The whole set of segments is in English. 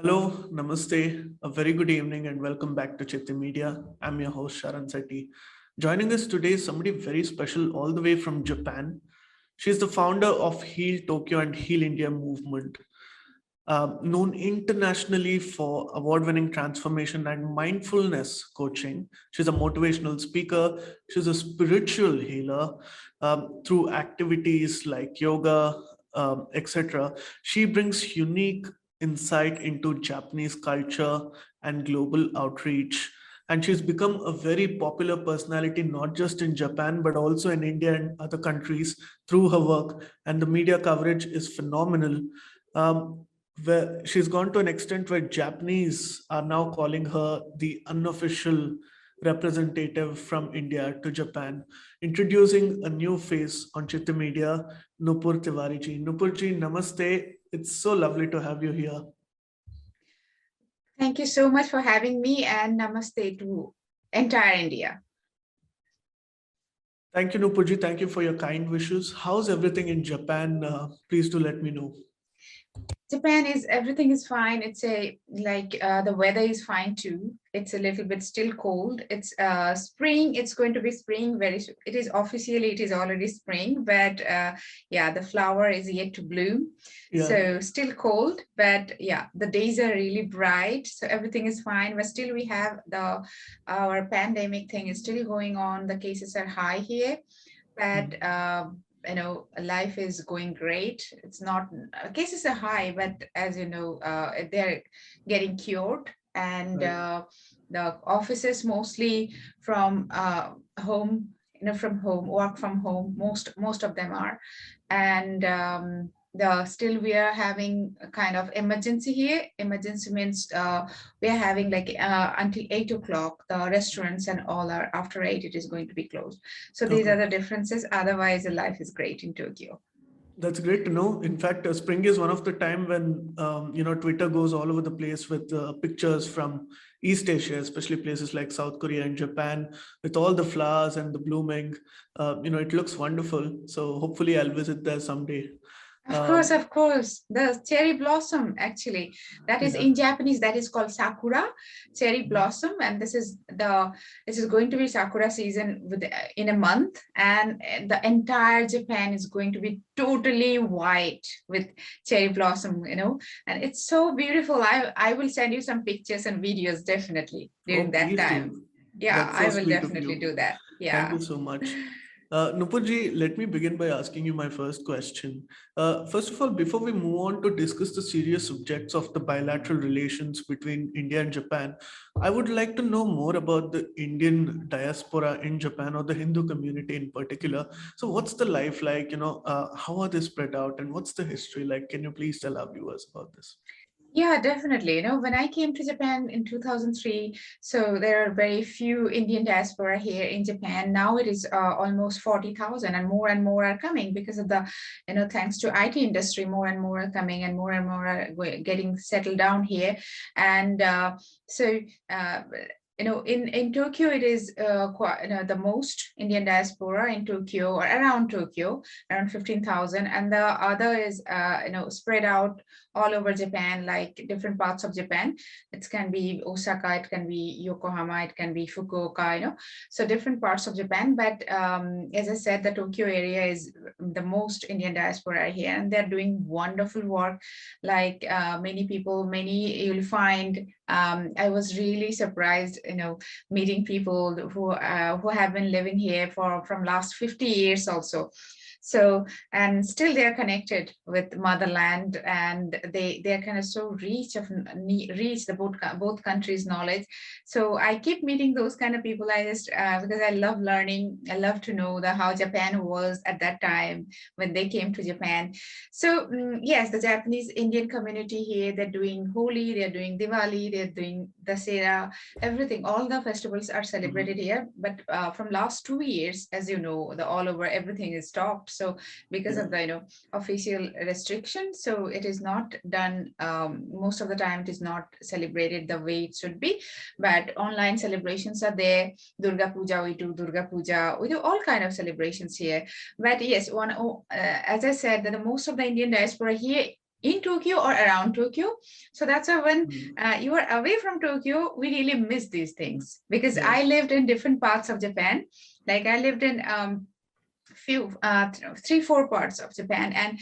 Hello, namaste, a very good evening, and welcome back to Citti Media. I'm your host, Sharan Sethi. Joining us today is somebody very special, all the way from Japan. She's the founder of Heal Tokyo and Heal India movement, known internationally for award winning transformation and mindfulness coaching. She's a motivational speaker, she's a spiritual healer through activities like yoga, etc. She brings unique insight into Japanese culture and global outreach. And she's become a very popular personality, not just in Japan, but also in India and other countries through her work. And the media coverage is phenomenal. Um, where she's gone to an extent where Japanese are now calling her the unofficial representative from India to Japan, introducing a new face on Chitta Media, Nupur Tewari ji. Nupur ji, namaste. It's so lovely to have you here. Thank you so much for having me, and namaste to entire India. Thank you, Nupur ji. Thank you for your kind wishes. How's everything in Japan? Please do let me know. Japan is everything is fine. It's the weather is fine too. It's a little bit still cold. It's spring. It's going to be spring very soon. It is already spring, but yeah, the flower is yet to bloom. Yeah. So still cold, but yeah, the days are really bright. So everything is fine. But still, we have our pandemic thing is still going on. The cases are high here, but life is going great. It's not cases are high, but as you know, they're getting cured, and Right. the offices mostly from home, from home, work from home, most of them are. And the still we are having a kind of emergency here. Emergency means we are having until 8 o'clock, the restaurants and all are, after 8 it is going to be closed. So these are Okay. the differences. Otherwise, the life is great in Tokyo. That's great to know. In fact, spring is one of the time when Twitter goes all over the place with pictures from East Asia, especially places like South Korea and Japan, with all the flowers and the blooming. It looks wonderful. So hopefully, I'll visit there someday. Um, Of course, the cherry blossom, actually, that is yeah. in Japanese, that is called sakura, cherry blossom, and this is going to be sakura season in a month, and the entire Japan is going to be totally white with cherry blossom, and it's so beautiful. I will send you some pictures and videos definitely Oh, during that please time. do. Yeah, That's so I will sweet of definitely you. do that. Thank Yeah. you so much. Nupurji, let me begin by asking you my first question. First of all, before we move on to discuss the serious subjects of the bilateral relations between India and Japan, I would like to know more about the Indian diaspora in Japan, or the Hindu community in particular. So, what's the life like? How are they spread out, and what's the history like? Can you please tell our viewers about this? Yeah, definitely. When I came to Japan in 2003, so there are very few Indian diaspora here in Japan. Now it is almost 40,000, and more are coming because of the, thanks to IT industry, more and more are coming, and more are getting settled down here. And so, uh, in Tokyo, it is quite, the most Indian diaspora in Tokyo, or around Tokyo, around 15,000, and the other is, spread out all over Japan, like different parts of Japan. It can be Osaka, it can be Yokohama, it can be Fukuoka, so different parts of Japan. But as I said, the Tokyo area is the most Indian diaspora here, and they're doing wonderful work. Like many you'll find. I was really surprised, meeting people who have been living here from last 50 years also. So, and still they're connected with motherland, and they're kind of so reach the both countries knowledge. So I keep meeting those kind of people. I just because I love learning, I love to know how Japan was at that time when they came to Japan. So yes, the Japanese Indian community here, they're doing Holi, they're doing Diwali, they're doing Dasera, everything. All the festivals are celebrated here, but from last 2 years, as you know, the all over everything is stopped. So because Yeah. of the official restrictions, so it is not done. Most of the time it is not celebrated the way it should be, but online celebrations are there. Durga Puja, we do all kind of celebrations here. But yes, as I said, that the most of the Indian diaspora here in Tokyo or around Tokyo. So that's why when Mm. you are away from Tokyo, we really miss these things, because I Yes. lived in different parts of Japan. Like I lived in few 3-4 parts of Japan, and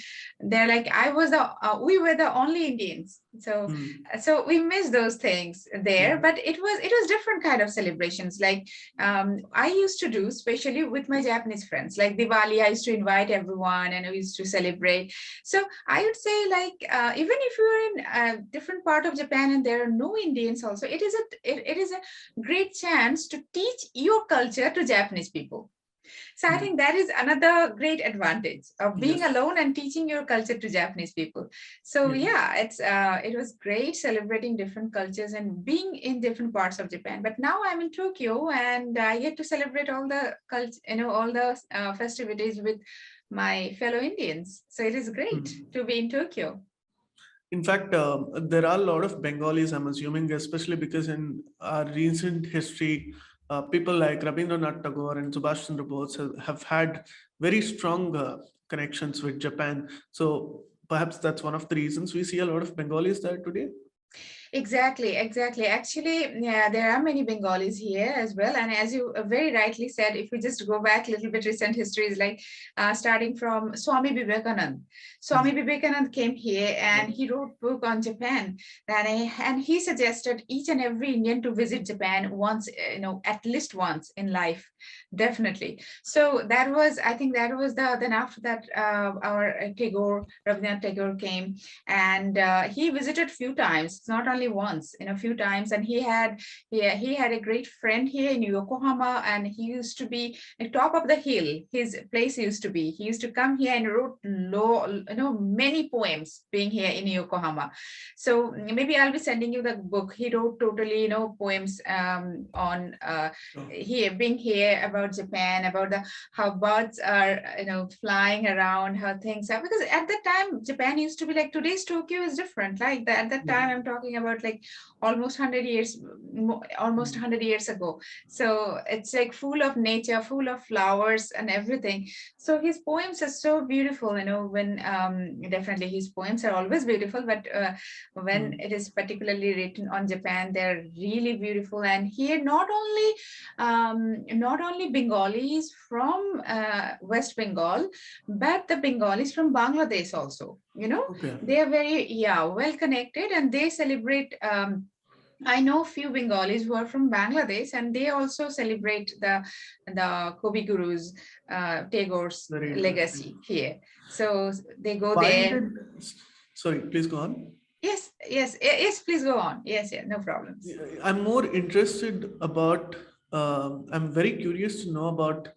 they're like I was the we were the only Indians. So Mm. we miss those things there, Yeah. but it was different kind of celebrations. Like I used to do, especially with my Japanese friends, like Diwali, I used to invite everyone and we used to celebrate. So I would say, like even if you're in a different part of Japan and there are no Indians also, it is a great chance to teach your culture to Japanese people. So I Mm. think that is another great advantage of being Yes. alone and teaching your culture to Japanese people. So Yeah. yeah, it was great celebrating different cultures and being in different parts of Japan. But now I'm in Tokyo and I get to celebrate all the culture, all the festivities with my fellow Indians. So it is great Mm. to be in Tokyo. In fact, there are a lot of Bengalis, I'm assuming, especially because in our recent history, people like Rabindranath Tagore and Subhash Chandra Bose have had very strong connections with Japan. So perhaps that's one of the reasons we see a lot of Bengalis there today. Exactly, exactly. Actually, yeah, there are many Bengalis here as well. And as you very rightly said, if we just go back a little bit, recent histories, like starting from Swami Vivekanand. Swami Mm. Vivekanand came here Yeah. and he wrote book on Japan. And he suggested each and every Indian to visit Japan once, at least once in life, definitely. So that was, I think that was then after that, our Tagore, Rabindranath Tagore came, and he visited few times, not only once, a few times. And he had a great friend here in Yokohama, and he used to be at top of the hill. His place used to be. He used to come here and wrote many poems being here in Yokohama. So maybe I'll be sending you the book. He wrote totally poems on Sure. here being here, about Japan, about the how birds are flying around, how things are, because at that time Japan used to be like today's Tokyo is different. Like that, at that Yeah. time I'm talking about like almost 100 years, almost Mm. 100 years ago. So it's like full of nature, full of flowers and everything. So his poems are so beautiful, when definitely his poems are always beautiful, but when Mm. it is particularly written on Japan, they're really beautiful. And here not only Bengalis from West Bengal, but the Bengalis from Bangladesh also. Okay. They are very, yeah, well connected, and they celebrate. I know few Bengalis who are from Bangladesh, and they also celebrate the Kobi Guru's Tagore's Very interesting. legacy here. So they go Why there. did, sorry, please go on. Yes, yes, yes. Please go on. Yes, yeah, no problems. Yeah, I'm more interested about, I'm very curious to know about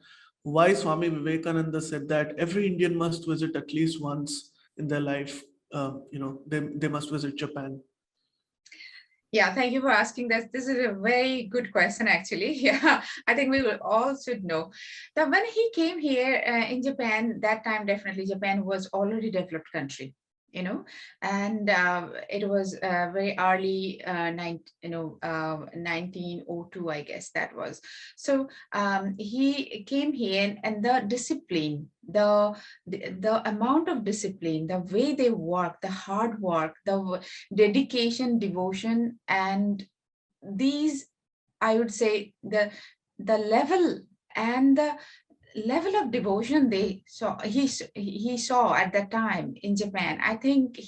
why Swami Vivekananda said that every Indian must visit at least once in their life. They must visit Japan. Yeah, thank you for asking that. This is a very good question, actually. Yeah, I think we will all should know that when he came here in Japan, that time definitely Japan was already developed country, and it was very early 1902, I guess that was. So he came here, and the discipline, the amount of discipline, the way they work, the hard work, the dedication, devotion, and these, I would say, the level of devotion he saw at that time in Japan. I think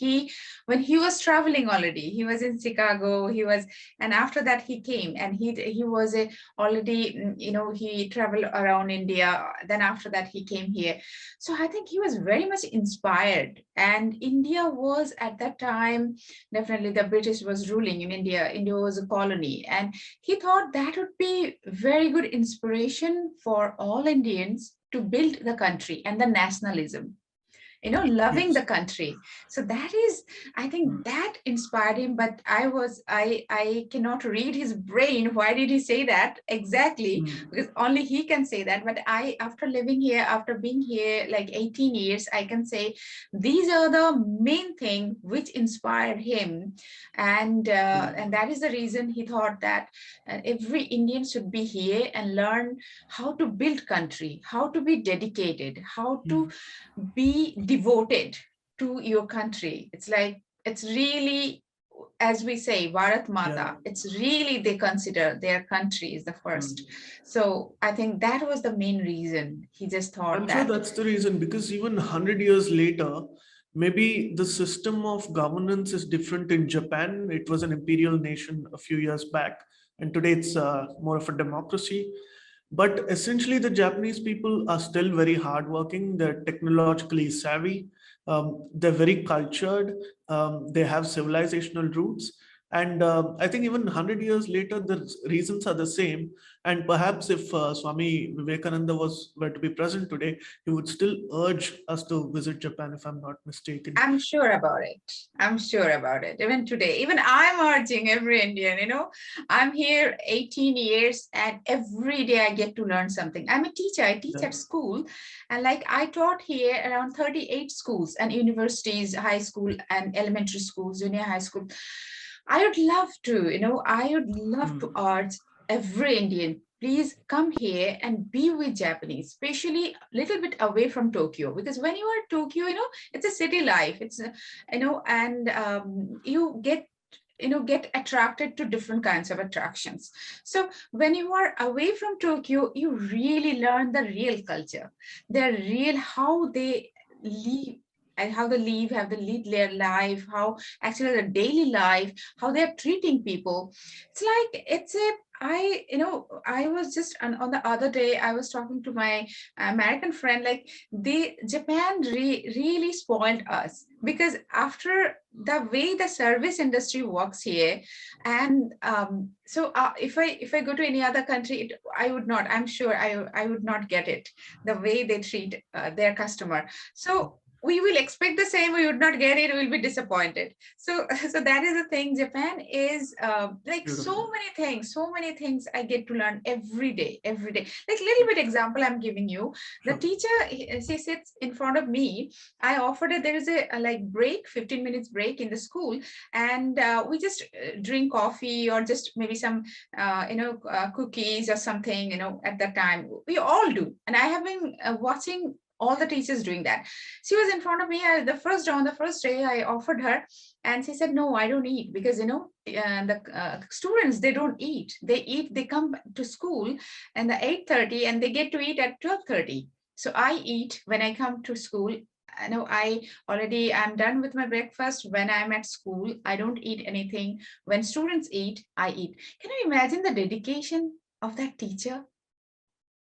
when he was traveling already, he was in Chicago, and after that he came, and he was already, he traveled around India. Then after that he came here. So I think he was very much inspired, and India was at that time, definitely the British was ruling in India. India was a colony, and he thought that would be very good inspiration for all Indians to build the country and the nationalism, loving Yes. the country. So that is, I think Mm. that inspired him. But I cannot read his brain, why did he say that exactly, Mm. because only he can say that. But I, after living here, after being here like 18 years, I can say these are the main thing which inspired him. And that is the reason he thought that every Indian should be here and learn how to build country, how to be dedicated, how to Mm. be devoted. to your country. It's like, it's really, as we say, Bharat Yeah. Mata, it's really, they consider their country is the first. So I think that was the main reason. He just thought I'm sure that. that's the reason, because even 100 years later, maybe the system of governance is different in Japan. It was an imperial nation a few years back, and today it's more of a democracy. But essentially, the Japanese people are still very hardworking. They're technologically savvy. They're very cultured. They have civilizational roots. And I think even 100 years later, the reasons are the same. And perhaps if Swami Vivekananda were to be present today, he would still urge us to visit Japan, if I'm not mistaken. I'm sure about it. I'm sure about it. Even today, even I'm urging every Indian, I'm here 18 years and every day I get to learn something. I'm a teacher. I teach Yeah. at school, and like I taught here around 38 schools and universities, high school and elementary schools, junior high school. I would love to, I would love to urge every Indian, please come here and be with Japanese, especially a little bit away from Tokyo. Because when you are in Tokyo, it's a city life. It's, and you get attracted to different kinds of attractions. So when you are away from Tokyo, you really learn the real culture, the real, how they live, and how they live, how they lead their life, how actually their daily life, how they're treating people. It's like, it's a, I was just on the other day, I was talking to my American friend, like, Japan really spoiled us, because after the way the service industry works here, and so if I go to any other country, I would not, I'm sure I would not get it, the way they treat their customer. So we will expect the same, we would not get it, we will be disappointed. So so that is the thing. Japan is like, Beautiful. so many things I get to learn every day. Like, little bit example I'm giving you. The Sure. teacher, she sits in front of me. I offered her, there is a like break, 15 minutes break in the school, and we just drink coffee, or just maybe some cookies or something, at that time we all do. And I have been watching all the teachers doing that. She was in front of me. On the first day, I offered her, and she said, "No, I don't eat, because the students, they don't eat. They come to school and the 8:30, and they get to eat at 12:30. So I eat when I come to school. I know I'm done with my breakfast. When I'm at school, I don't eat anything. When students eat, I eat." Can you imagine the dedication of that teacher?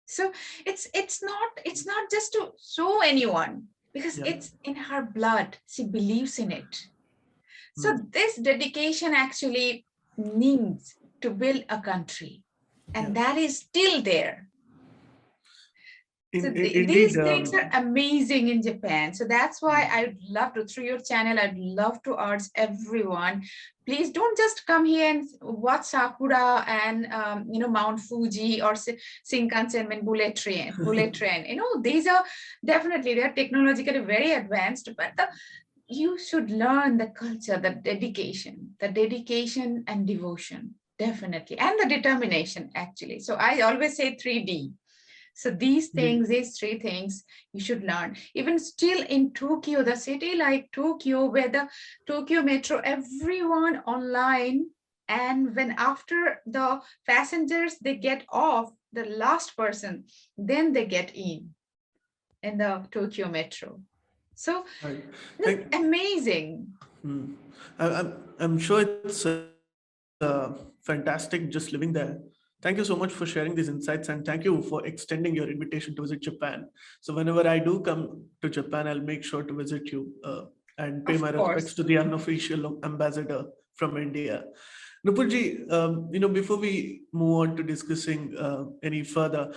So it's not just to show anyone, because Yeah. it's in her blood. She believes in it. So Mm. this dedication actually needs to build a country, Yeah. and that is still there. So Indeed. these things are amazing in Japan. So that's why I would love to, through your channel, I'd love to urge everyone, please don't just come here and watch Sakura and Mount Fuji or Shinkansen and bullet train. These are definitely, they're technologically very advanced, but you should learn the culture, the dedication and devotion, definitely, and the determination actually. So I always say 3D. So these things, these three things you should learn. Even still in Tokyo, the city like Tokyo, where the Tokyo metro, everyone online, and when after the passengers, they get off, the last person, then they get in the Tokyo metro. So Right. it's amazing. I'm sure it's fantastic just living there. Thank you so much for sharing these insights, and thank you for extending your invitation to visit Japan. So whenever I do come to Japan, I'll make sure to visit you and pay Of my respects course. to the unofficial ambassador from India. Nupurji, before we move on to discussing any further,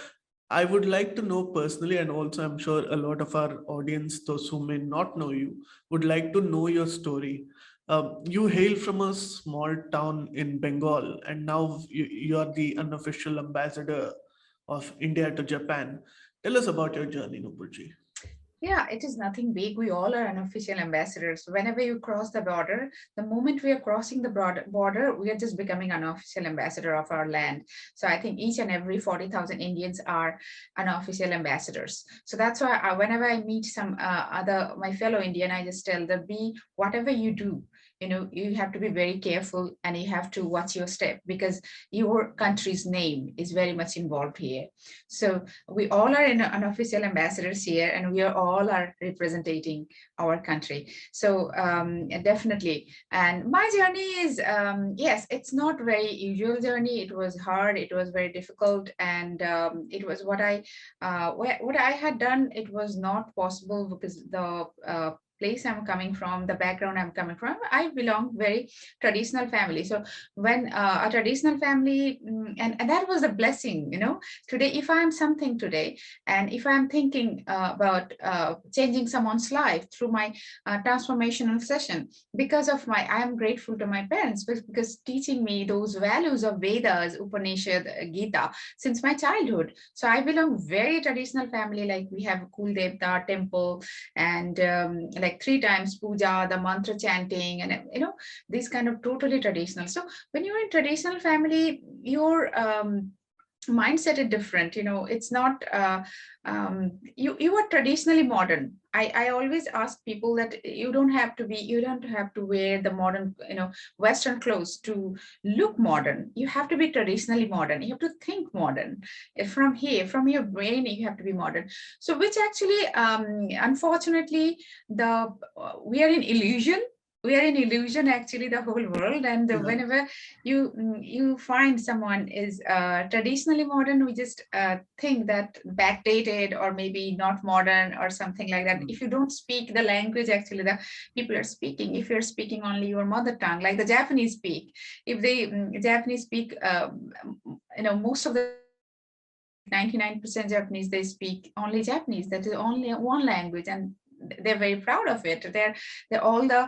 I would like to know personally, and also I'm sure a lot of our audience, those who may not know you, would like to know your story. You hail from a small town in Bengal, and now you are the unofficial ambassador of India to Japan. Tell us about your journey, Nupurji. Yeah, it is nothing big. We all are unofficial ambassadors. Whenever you cross the border, the moment we are crossing the border, we are just becoming unofficial ambassador of our land. So I think each and every 40,000 Indians are unofficial ambassadors. So that's why whenever I meet some my fellow Indian, I just tell them, be whatever you do, you have to be very careful and you have to watch your step, because your country's name is very much involved here. So we all are unofficial ambassadors here, and we are all are representing our country. So definitely. And my journey is, yes, it's not very usual journey. It was hard, it was very difficult, and it was what I had done. It was not possible because the place I'm coming from, the background I'm coming from, I belong very traditional family. So when a traditional family, and that was a blessing, today, if I'm something today, and if I'm thinking about changing someone's life through my transformational session, because of I am grateful to my parents, because teaching me those values of Vedas, Upanishad, Gita since my childhood. So I belong very traditional family. Like we have Kul Devta temple, and like 3 times puja, the mantra chanting, and this kind of totally traditional. So when you're in traditional family, your mindset is different. It's not you are traditionally modern. I always ask people that you don't have to wear the modern, Western clothes to look modern. You have to be traditionally modern. You have to think modern. From here, from your brain, you have to be modern. So which actually, unfortunately, the we are in illusion. We are in illusion, actually, the whole world. And Yeah. whenever you find someone is traditionally modern, we just think that backdated or maybe not modern or something like that. If you don't speak the language actually the people are speaking, if you're speaking only your mother tongue, like the Japanese speak, if they Japanese speak, most of the Japanese, like 99% Japanese, they speak only Japanese. That is only one language, and they're very proud of it. They're all the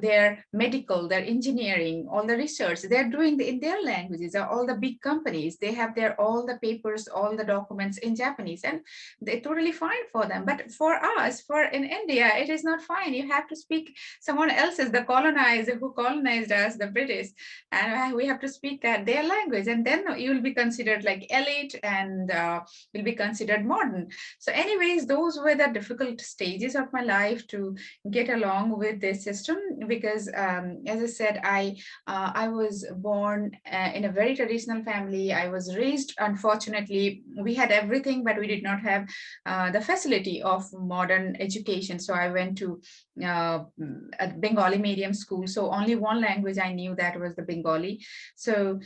their medical, their engineering, all the research they're doing in their languages. All the big companies, they have their all the papers, all the documents in Japanese, and they're totally fine for them. But for us, for in India, it is not fine. You have to speak someone else's, the colonizer who colonized us, the British, and we have to speak their language, and then you will be considered like elite, and will be considered modern. So anyways, those were the difficult stages of my life to get along with this system, because as I said, I was born in a very traditional family. I was raised, unfortunately, we had everything, but we did not have the facility of modern education. So I went to a Bengali medium school. So only one language I knew, that was the Bengali. So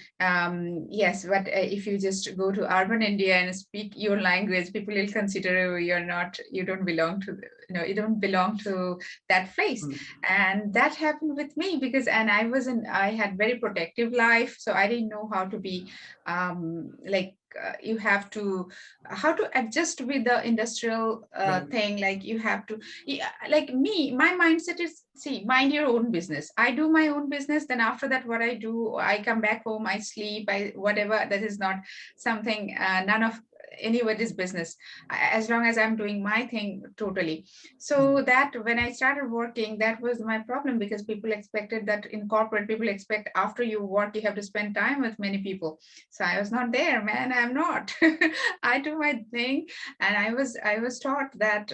yes, but if you just go to urban India and speak your language, people will consider you don't belong to, you don't belong to that place. Mm. And that happened with me, because and I had very protective life, so I didn't know how to be like you have to how to adjust with the industrial Right. thing. Like you have to, yeah, like me, my mindset is, see, mind your own business. I do my own business, then after that, what I do, I come back home, I sleep, I whatever. That is not something, none of anybody's business, as long as I'm doing my thing totally. Mm. So that when I started working, that was my problem, because people expected that in corporate, people expect after you work, you have to spend time with many people. So I was not there, man. I'm not. I do my thing. And I was taught that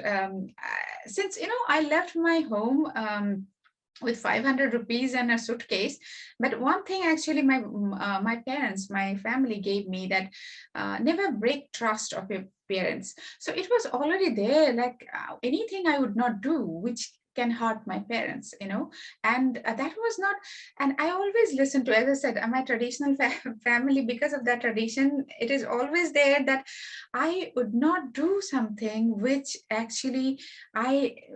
since I left my home with 500 rupees and a suitcase. But one thing actually my parents, my family gave me, that never break trust of your parents. So it was already there, like anything I would not do which can hurt my parents, and that was not. And I always listen to, as I said, my traditional family, because of that tradition, it is always there that I would not do something which actually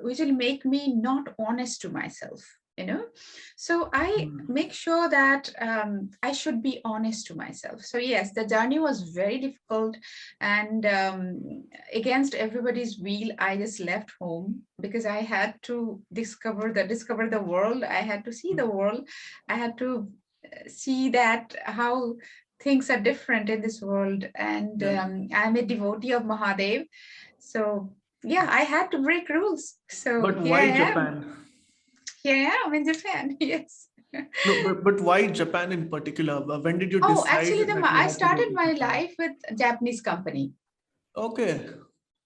which will make me not honest to myself, so I Mm. make sure that I should be honest to myself. So yes, the journey was very difficult, and against everybody's will, I just left home, because I had to discover the world. I had to see Mm. the world. I had to see that how things are different in this world. And Yeah. I'm a devotee of Mahadev. So Yeah, I had to break rules. So But why Japan? Here I am in Japan. Yes. No, but why Japan in particular? When did you Oh, decide actually, that you I had to go started to my Japan? life with a Japanese company. Okay,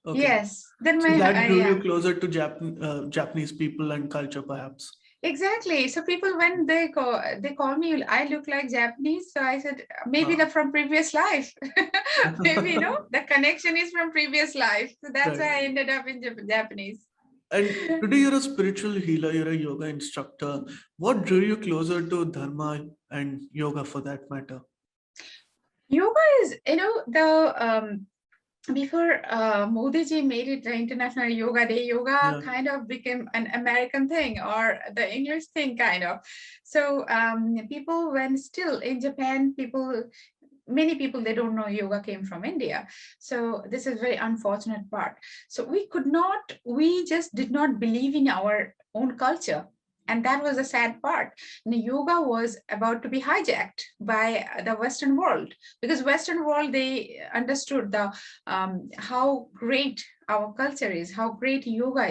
okay. Yes. Then So my that drew you yeah. closer to Japanese people and culture, perhaps. Exactly. So people, when they call me, I look like Japanese. So I said, maybe Huh. the from previous life. Maybe, the connection is from previous life. So that's Right. why I ended up in Japanese. And today you're a spiritual healer, you're a yoga instructor. What drew you closer to Dharma and yoga for that matter? Yoga is, the before Modi ji made it the International Yoga Day, yoga Yeah. kind of became an American thing or the English thing, kind of. So people, when still in Japan, many people, they don't know yoga came from India. So this is very unfortunate part. So we just did not believe in our own culture. And that was the sad part. And yoga was about to be hijacked by the Western world, because Western world, they understood the how great our culture is, how great yoga,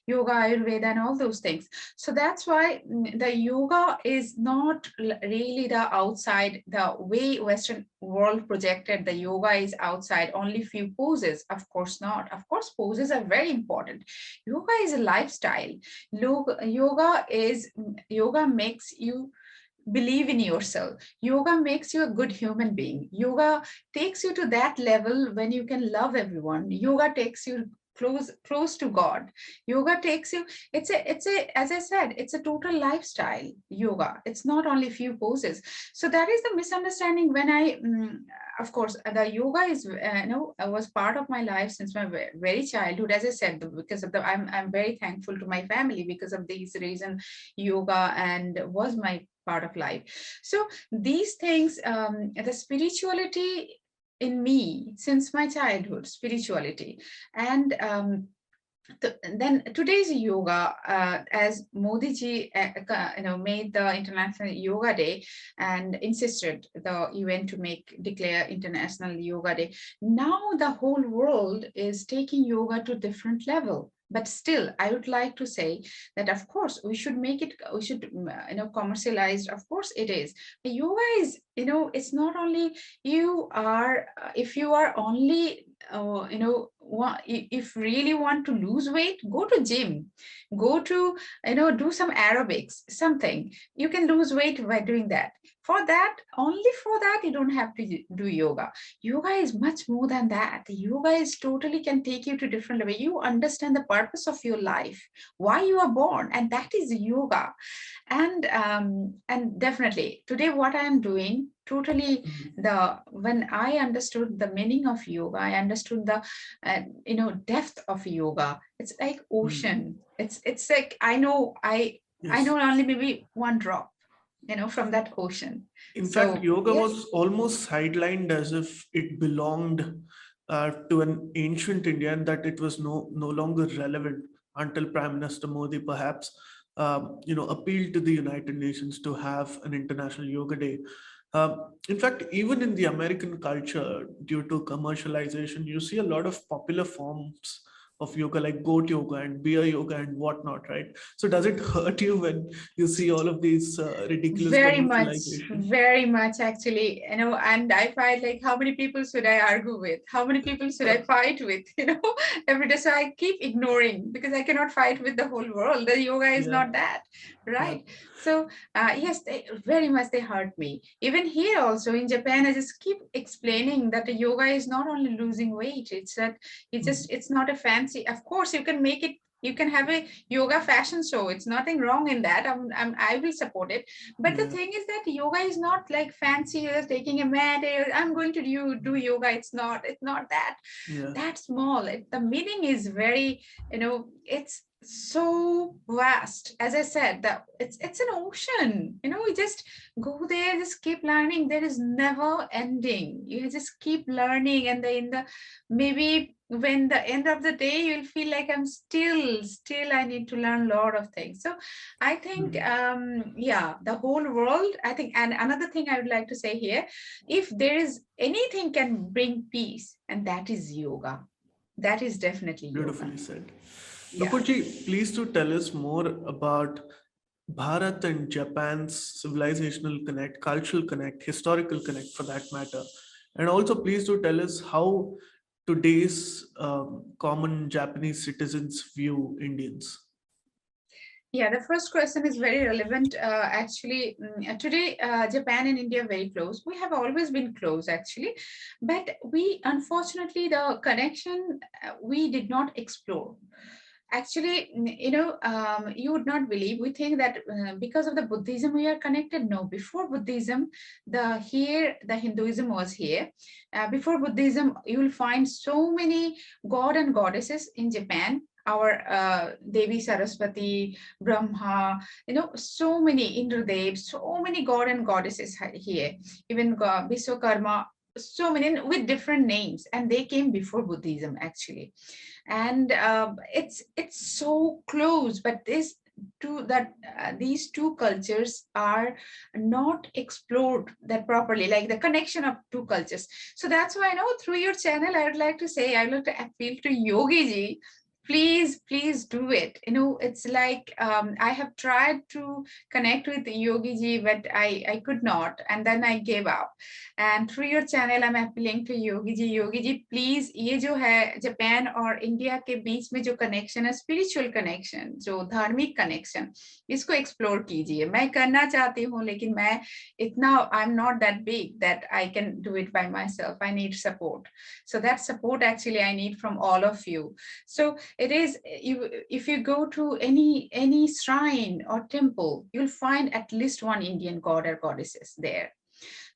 Ayurveda, and all those things. So that's why the yoga is not really the outside, the way Western world projected the yoga is outside, only few poses. Of course not. Of course, poses are very important. Yoga is a lifestyle. Yoga makes you believe in yourself. Yoga makes you a good human being. Yoga takes you to that level when you can love everyone. Yoga takes you close to God. Yoga takes you, it's a as I said, it's a total lifestyle. Yoga, it's not only few poses. So that is the misunderstanding when of course, the yoga is was part of my life since my very childhood. As I said, because of the, I'm very thankful to my family because of these reasons. Yoga and was my part of life. So these things, the spirituality in me since my childhood, spirituality. And then today's yoga, as Modi ji, made the International Yoga Day and insisted the UN to declare International Yoga Day. Now the whole world is taking yoga to different level. But still, I would like to say that of course we should make it. We should commercialized. Of course, it is. But yoga is, it's not only you are. If you are only if really want to lose weight, go to gym, go to do some aerobics, something. You can lose weight by doing that. For that, only for that, you don't have to do yoga. Yoga is much more than that. Yoga is totally can take you to different level. You understand the purpose of your life, why you are born, and that is yoga. And definitely today what I am doing, totally, Mhm. the when I understood the meaning of yoga, I understood the depth of yoga. It's like Mhm. ocean. It's like I Yes. know only maybe one drop, from that ocean. In fact, So yoga yes. was almost sidelined as if it belonged to an ancient India and that it was no longer relevant until Prime Minister Modi perhaps appealed to the United Nations to have an International Yoga Day. In fact, even in the American culture, due to commercialization, you see a lot of popular forms of yoga like goat yoga and beer yoga and whatnot, right? So does it hurt you when you see all of these ridiculous commercialization? Very much actually, and I find like, how many people should I argue with? How many people should I fight with? Every day. So I keep ignoring because I cannot fight with the whole world. The yoga is Yeah, not that, yeah. right? So yes, they very much they hurt me. Even here also in Japan, I just keep explaining that the yoga is not only losing weight. It's that Mm. it's not a fancy. Of course, you can make it. You can have a yoga fashion show. It's nothing wrong in that. I will support it, but the Yeah, thing is that yoga is not like fancy, you're taking a mat, I'm going to do yoga. It's not that yeah. that small. The meaning is very, it's so vast. As I said, that it's an ocean. We just go there, just keep learning. There is never ending. You just keep learning, and in the maybe when the end of the day, you'll feel like I'm still I need to learn a lot of things. So I think, Mhm. yeah, the whole world, I think. And another thing I would like to say here, if there is anything can bring peace, and that is yoga. That is definitely yoga. Beautifully said. Yeah. Nupurji, please to tell us more about Bharat and Japan's civilizational connect, cultural connect, historical connect for that matter. And also, please do tell us how today's common Japanese citizens view Indians. Yeah, the first question is very relevant. Actually, today, Japan and India are very close. We have always been close, actually, but we, unfortunately, the connection we did not explore. Actually, you would not believe. We think that because of the Buddhism we are connected. No, before Buddhism, the Hinduism was here. Before Buddhism, you will find so many god and goddesses in Japan. Our Devi Saraswati, Brahma, so many Indradev, so many god and goddesses here. Even Vishwakarma, so many with different names, and they came before Buddhism actually. And it's so close, but these two cultures are not explored that properly, like the connection of two cultures. So that's why I know through your channel I would like to say, I would like to appeal to Yogi ji, please do it. It's like I have tried to connect with Yogi ji, but I could not, and then I gave up. And through your channel I'm appealing to Yogi ji, please, ये जो है Japan और India के बीच में जो connection है, spiritual connection, जो धार्मिक कनेक्शन, इसको एक्सप्लोर कीजिए. मैं करना चाहती हूँ, लेकिन मैं इतना, I'm not that big that I can do it by myself. I need support. So that support actually I need from all of you. So it is, if you go to any shrine or temple, you'll find at least one Indian god or goddesses there.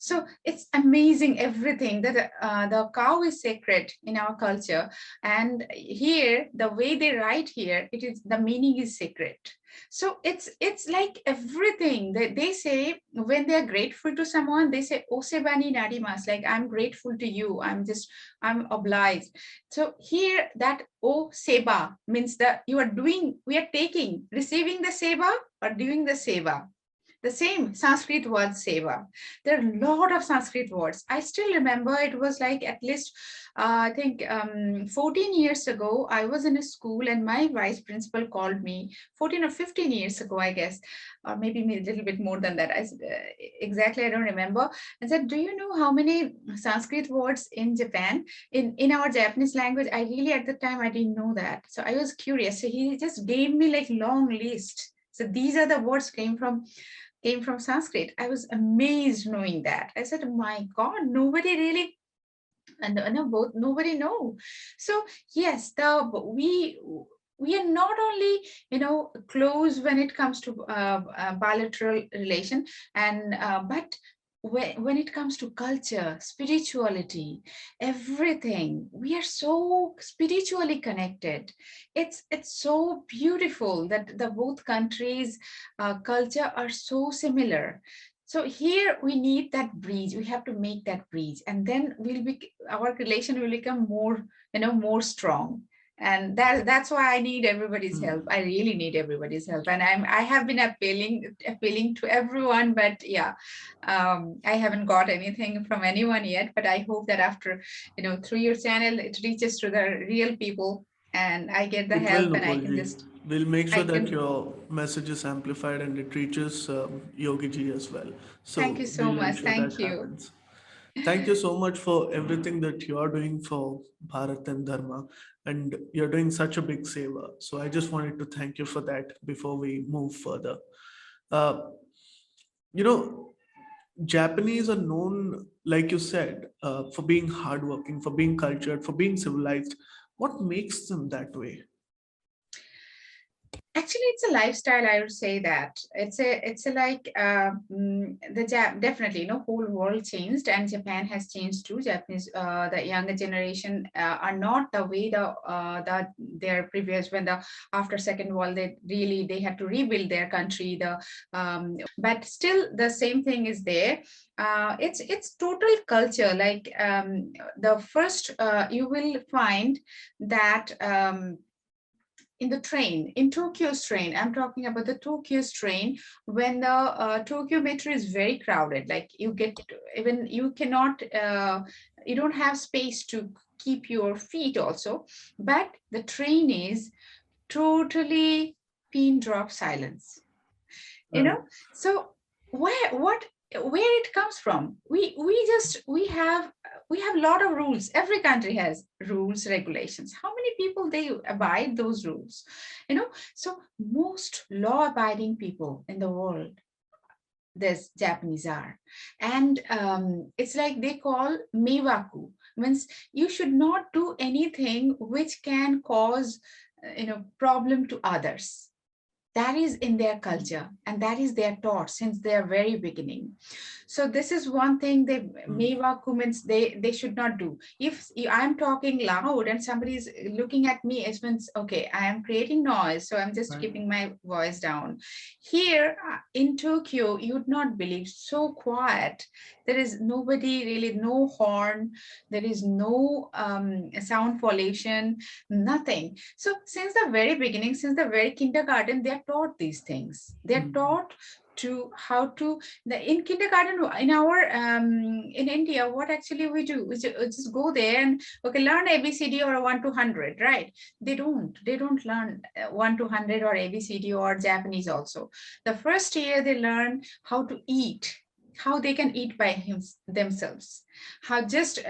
So it's amazing everything that the cow is sacred in our culture, and here the way they write here, it is, the meaning is sacred. So it's like everything that they say when they are grateful to someone, they say osebani narimas, like I'm grateful to you, I'm obliged. So here that o seba means that you are doing, we are taking, receiving the seba or doing the seva. The same Sanskrit word seva. There are a lot of Sanskrit words. I still remember it was like at least, I think 14 years ago, I was in a school and my vice principal called me 14 or 15 years ago, I guess, or maybe a little bit more than that. Exactly, I don't remember. And said, do you know how many Sanskrit words in Japan, in our Japanese language? I really, at the time, I didn't know that. So I was curious. So he just gave me like long list. So these are the words came from Sanskrit. I was amazed knowing that. I said, my God, nobody really, and no, both nobody know. So yes, we are not only close when it comes to bilateral relation, and but when it comes to culture, spirituality, everything, we are so spiritually connected. It's so beautiful that the both countries culture are so similar. So here we need that bridge, we have to make that bridge, and then our relation will become more, more strong. And that's why I need everybody's help. I really need everybody's help, and I have been appealing to everyone, but yeah, I haven't got anything from anyone yet. But I hope that after, through your channel, it reaches to the real people, and I get the It will, help, and I can Nupurji. just, We'll make I sure that can. your message is amplified and it reaches Yogi ji as well. Thank you So so we'll much. ensure that Thank you. happens. Thank you so much for everything that you are doing for Bharat and Dharma. And you're doing such a big savor. So I just wanted to thank you for that before we move further. Uh, you know, Japanese are known, like you said, for being hardworking, for being cultured, for being civilized. What makes them that way? Actually, it's a lifestyle. I would say that it's a like definitely, whole world changed, and Japan has changed too. Japanese, the younger generation are not the way the their previous, when the after Second World, they had to rebuild their country. But still the same thing is there. It's total culture. Like the first, you will find that. In the train, in Tokyo's train, I'm talking about the Tokyo's train, when the Tokyo metro is very crowded, like you get, even you cannot, you don't have space to keep your feet also, but the train is totally pin drop silence. Right. So where it comes from, we have a lot of rules. Every country has rules, regulations. How many people they abide those rules? So most law abiding people in the world, this Japanese are. And it's like they call meiwaku, means you should not do anything which can cause problem to others. That is in their culture, and that is their taught since their very beginning. So this is one thing they meiwaku means they should not do. If I'm talking loud and somebody is looking at me, it means okay, I am creating noise, so I'm just Right. keeping my voice down. Here in Tokyo, you would not believe, so quiet. There is nobody really, no horn, there is no sound pollution, nothing. So since the very beginning, since the very kindergarten, they are taught these things. They are taught to how to in kindergarten in our in India. What actually we do, we just go there and okay, learn ABCD or 1 to 100, right? They don't learn 1 to 100 or ABCD or Japanese also. The first year they learn how to eat, how they can eat by themselves, how just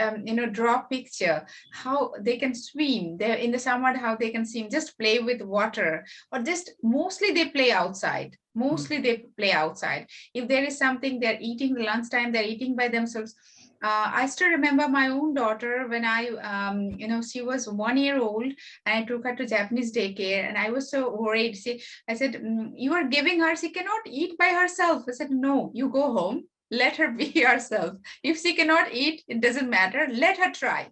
draw picture, how they can swim there in the summer, how they can swim, just play with water, or just mostly they play outside. Mostly they play outside. If there is something they're eating lunchtime, they're eating by themselves. I still remember my own daughter when she was 1 year old, and I took her to Japanese daycare, and I was so worried. I said, you are giving her, she cannot eat by herself. I said, no, you go home, let her be herself. If she cannot eat, it doesn't matter, let her try.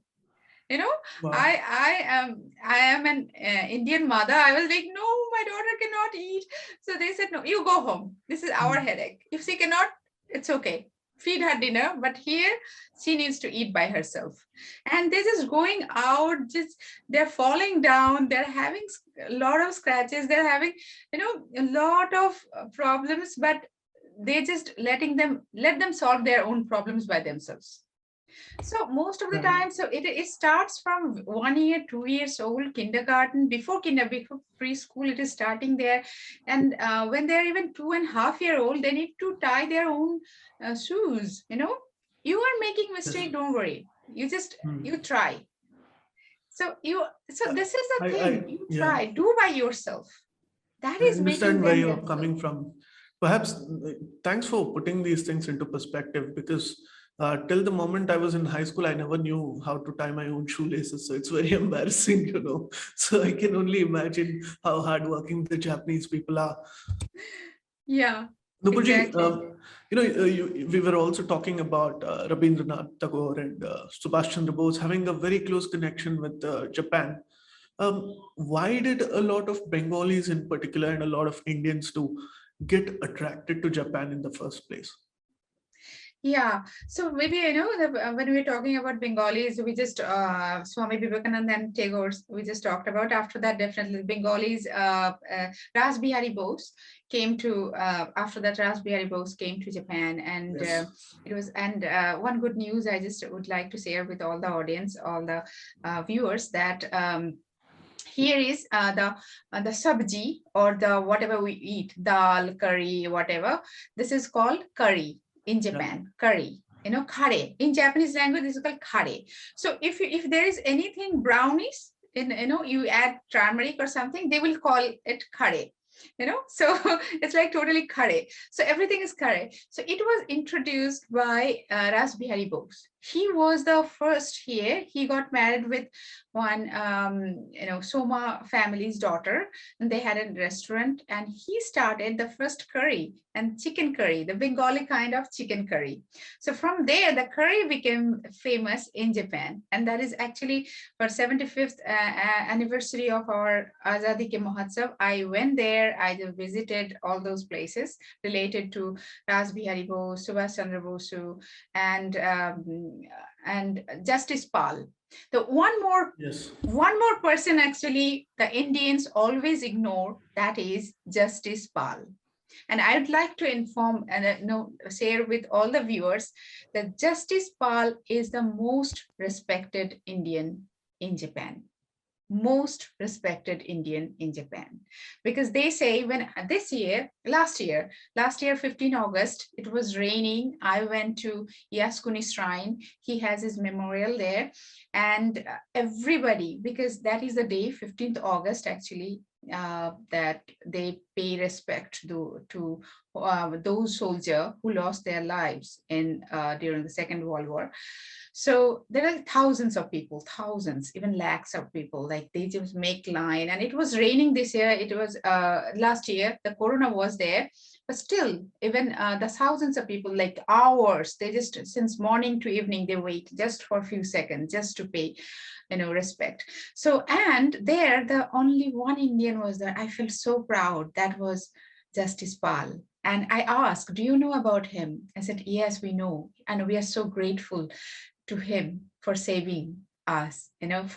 you know Wow. I am an Indian mother. I was like, no, my daughter cannot eat. So they said, no, you go home, this is our headache. If she cannot, it's okay, feed her dinner, but here she needs to eat by herself. And they're just going out, just they're falling down, they're having a lot of scratches, they're having a lot of problems, but they just let them solve their own problems by themselves. So most of the Right. time, so it starts from 1 year, 2 years old, kindergarten, before preschool, it is starting there. And when they're even 2.5 year old, they need to tie their own shoes. You are making Yes. mistake, don't worry. You Hmm. try. So this is the I, thing. You yeah, try, do by yourself. That I is making understand where them you're themselves. coming from. Perhaps, thanks for putting these things into perspective because till the moment I was in high school, I never knew how to tie my own shoelaces. So it's very embarrassing. So I can only imagine how hardworking the Japanese people are. Yeah, Nupurji, exactly. we were also talking about Rabindranath Tagore and Subhash Chandra Bose having a very close connection with Japan. Why did a lot of Bengalis in particular and a lot of Indians too get attracted to Japan in the first place? Yeah, so maybe when we're talking about Bengalis, we just Swami Vivekananda and Tagore, we just talked about. After that, definitely Bengalis. Ras Bihari Bose came to after that. Ras Bihari Bose came to Japan, and Yes. it was. And one good news I just would like to share with all the audience, all the viewers, that. Here is the sabji, or the whatever we eat, dal, curry, whatever. This is called curry in Yeah. Japan. Curry, kare. In Japanese language, this is called kare. So if there is anything brownish, you add turmeric or something, they will call it kare. So it's like totally curry. So everything is curry. So it was introduced by Ras Bihari Bose. He was the first here. He got married with one Soma family's daughter, and they had a restaurant, and he started the first curry and chicken curry, the Bengali kind of chicken curry. So from there the curry became famous in Japan, and that is actually for 75th anniversary of our Azadi Ke Mahotsav. I went there, I visited all those places related to Ras Bihari Bose, Subhash Chandra Bosu, and Justice Pal. The Yes. one more person actually the Indians always ignore, that is Justice Pal. And I would like to inform and share with all the viewers that Justice Pal is the most respected Indian in Japan, most respected Indian in Japan. Because they say when last year, 15 August, it was raining. I went to Yasukuni Shrine. He has his memorial there. And everybody, because that is the day, 15th August, actually, that they pay respect to those soldiers who lost their lives during the Second World War. So there are thousands of people, thousands, even lakhs of people, like they just make line. And it was raining this year. It was last year, the corona was there, but still, even the thousands of people, like hours, they just, since morning to evening, they wait just for a few seconds, just to pay, respect. So, and there, the only one Indian was there. I felt so proud. That was Justice Pal. And I asked, do you know about him? I said, yes, we know. And we are so grateful to him for saving us, he was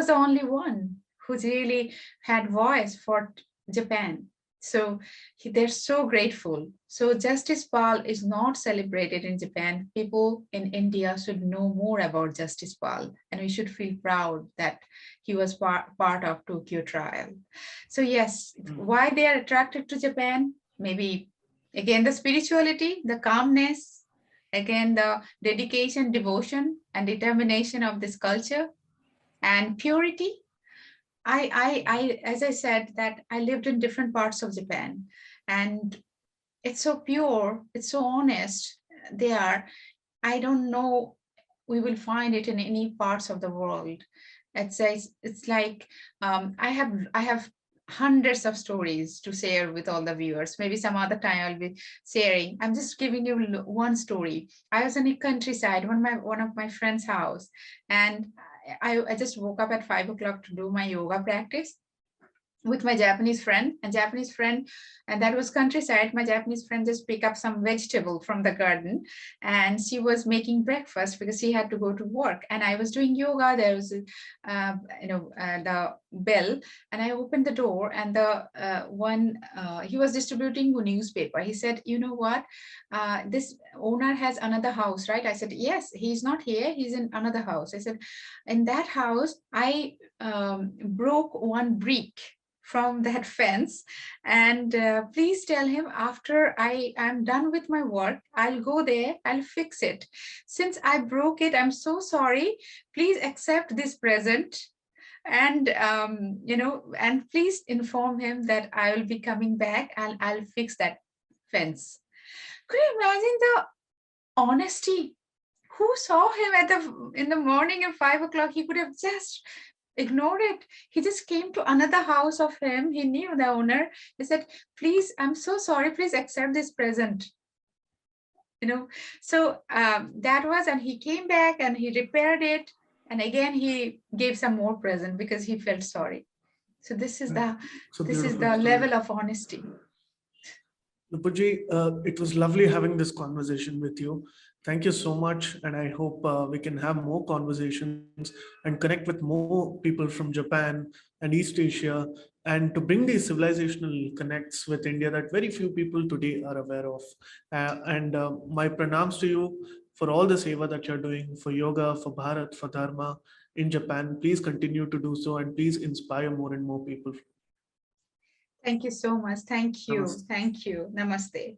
the only one who really had voice for Japan. So they're so grateful. So Justice Pal is not celebrated in Japan. People in India should know more about Justice Pal, and we should feel proud that he was part of Tokyo trial. So yes, why they are attracted to Japan? Maybe again the spirituality, the calmness, again the dedication, devotion, and determination of this culture, and purity. I as I said, that I lived in different parts of Japan, and it's so pure, it's so honest. They are, I don't know, we will find it in any parts of the world. It's like I have hundreds of stories to share with all the viewers. Maybe some other time I'll be sharing. I'm just giving you one story. I was in a countryside, one of my friend's house, and I just woke up at 5 o'clock to do my yoga practice with my Japanese friend, and that was countryside. My Japanese friend just picked up some vegetable from the garden, and she was making breakfast because she had to go to work. And I was doing yoga. There was, the bell, and I opened the door, and he was distributing a newspaper. He said, "You know what? This owner has another house, right?" I said, "Yes, he's not here. He's in another house." I said, "In that house, I broke one brick from that fence, and please tell him after I am done with my work, I'll go there, I'll fix it. Since I broke it, I'm so sorry. Please accept this present, and and please inform him that I will be coming back and I'll fix that fence." Could you imagine the honesty? Who saw him in the morning at 5 o'clock? He could have just ignored it. He just came to another house of him. He knew the owner. He said, "Please, I'm so sorry. Please accept this present." So that was, and he came back and he repaired it. And again, he gave some more present because he felt sorry. So this is the level of honesty. Nupurji, it was lovely having this conversation with you. Thank you so much. And I hope we can have more conversations and connect with more people from Japan and East Asia, and to bring these civilizational connects with India that very few people today are aware of. And my pranams to you for all the seva that you're doing for yoga, for Bharat, for Dharma in Japan. Please continue to do so, and please inspire more and more people. Thank you so much. Thank you. Namaste. Thank you. Namaste.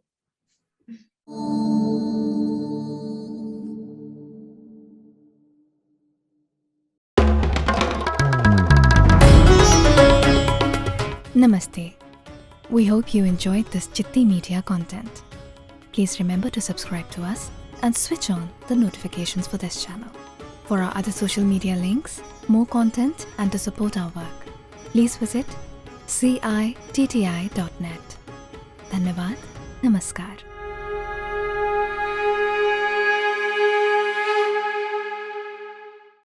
Namaste. We hope you enjoyed this Citti Media content. Please remember to subscribe to us and switch on the notifications for this channel. For our other social media links, more content, and to support our work, please visit citti.net. Dhanyavad. Namaskar.